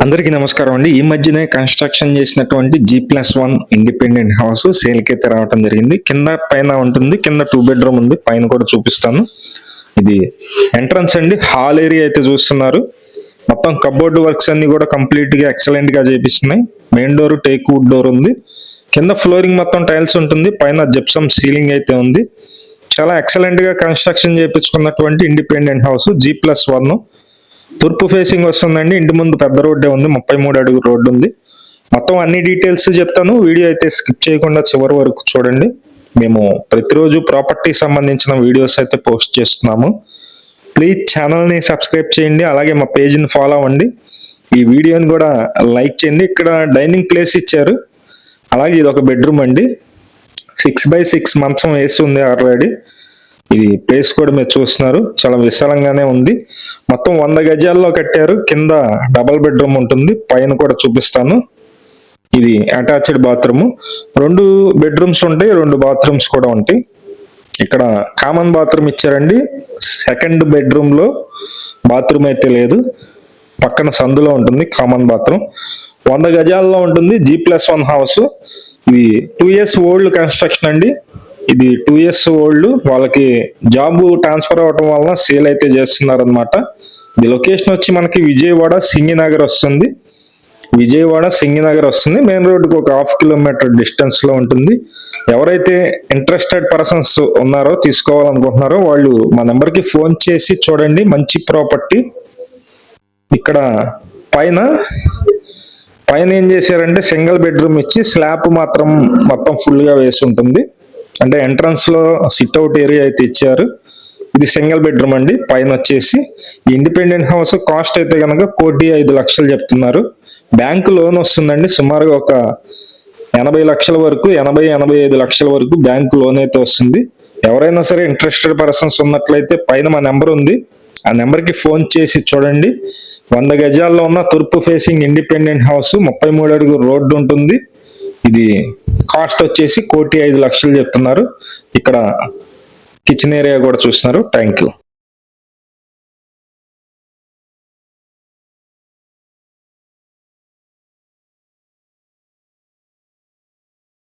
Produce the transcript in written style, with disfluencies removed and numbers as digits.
అందరికీ నమస్కారం అండి. ఈ మధ్యనే కన్స్ట్రక్షన్ చేసినటువంటి G+1 ఇండిపెండెంట్ హౌస్ సేల్కి అయితే రావడం జరిగింది. కింద పైన ఉంటుంది, కింద 2 బెడ్రూమ్ ఉంది, పైన కూడా చూపిస్తాను. ఇది ఎంట్రన్స్ అండి. హాల్ ఏరియా అయితే చూస్తున్నారు. మొత్తం కబోర్డ్ వర్క్స్ అన్ని కూడా కంప్లీట్ గా ఎక్సలెంట్ గా చేపిస్తున్నాయి. Main door teak wood door ఉంది. కింద ఫ్లోరింగ్ మొత్తం టైల్స్ ఉంటుంది, పైన జిప్సమ్ సీలింగ్ అయితే ఉంది. చాలా ఎక్సలెంట్ గా కన్స్ట్రక్షన్ చేయించుకున్నటువంటి ఇండిపెండెంట్ హౌస్ G+1. తూర్పు ఫేసింగ్ వస్తుందండి. ఇంటి ముందు పెద్ద రోడ్డే ఉంది, 33 అడుగు రోడ్డు ఉంది. మొత్తం అన్ని డీటెయిల్స్ చెప్తాను. వీడియో అయితే స్కిప్ చేయకుండా చివరి వరకు చూడండి. మేము ప్రతిరోజు ప్రాపర్టీ సంబంధించిన వీడియోస్ అయితే పోస్ట్ చేస్తున్నాము. ప్లీజ్ ఛానల్ని సబ్స్క్రైబ్ చేయండి, అలాగే మా పేజ్ని ఫాలో అవ్వండి. ఈ వీడియోని కూడా లైక్ చేయండి. ఇక్కడ డైనింగ్ ప్లేస్ ఇచ్చారు, అలాగే ఇది ఒక బెడ్రూమ్ అండి. 6x6 మంచం వేసి ఉంది ఆల్రెడీ. ఇది ప్లేస్ కూడా మీరు చూస్తున్నారు, చాలా విశాలంగానే ఉంది. మొత్తం 100 గజాల్లో కట్టారు. కింద డబల్ బెడ్రూమ్ ఉంటుంది, పైన కూడా చూపిస్తాను. ఇది అటాచ్డ్ బాత్రూమ్. 2 బెడ్రూమ్స్ ఉంటాయి, 2 బాత్రూమ్స్ కూడా ఉంటాయి. ఇక్కడ కామన్ బాత్రూమ్ ఇచ్చారండి. సెకండ్ బెడ్రూమ్ లో బాత్రూమ్ అయితే లేదు, పక్కన సందులో ఉంటుంది కామన్ బాత్రూమ్. 100 గజాల్లో ఉంటుంది. G+1 house. ఇది 2 years ఓల్డ్ కన్స్ట్రక్షన్ అండి. ఇది 2 years ఓల్డ్. వాళ్ళకి జాబ్ ట్రాన్స్ఫర్ అవడం వలన సేల్ అయితే చేస్తున్నారు అనమాట. ఇది లొకేషన్ వచ్చి మనకి విజయవాడ సింగినగర్ వస్తుంది. మెయిన్ రోడ్డుకి ఒక 1/2 కిలోమీటర్ డిస్టెన్స్ లో ఉంటుంది. ఎవరైతే ఇంట్రెస్టెడ్ పర్సన్స్ ఉన్నారో, తీసుకోవాలనుకుంటున్నారో వాళ్ళు మా నెంబర్కి ఫోన్ చేసి చూడండి. మంచి ప్రాపర్టీ. ఇక్కడ పైన ఏం చేశారంటే సింగిల్ బెడ్రూమ్ ఇచ్చి స్లాబ్ మాత్రం మొత్తం ఫుల్ గా వేసి ఉంటుంది. అంటే ఎంట్రన్స్ లో సిట్అవుట్ ఏరియా అయితే ఇచ్చారు. ఇది సింగిల్ బెడ్రూమ్ అండి. పైన వచ్చేసి ఇండిపెండెంట్ హౌస్ కాస్ట్ అయితే కనుక 1,05,00,000 చెప్తున్నారు. బ్యాంకు లోన్ వస్తుందండి, సుమారుగా ఒక 80 లక్షల వరకు, 80-85 లక్షల వరకు బ్యాంకు లోన్ అయితే వస్తుంది. ఎవరైనా సరే ఇంట్రెస్టెడ్ పర్సన్స్ ఉన్నట్లయితే పైన మా నెంబర్ ఉంది, ఆ నెంబర్కి ఫోన్ చేసి చూడండి. 100 గజాల్లో ఉన్న తూర్పు ఫేసింగ్ ఇండిపెండెంట్ హౌస్, 33 అడుగు రోడ్డు ఉంటుంది. ఇది కాస్ట్ వచ్చేసి 1,05,00,000 చెప్తున్నారు. ఇక్కడ కిచెన్ ఏరియా కూడా చూస్తున్నారు. Thank you.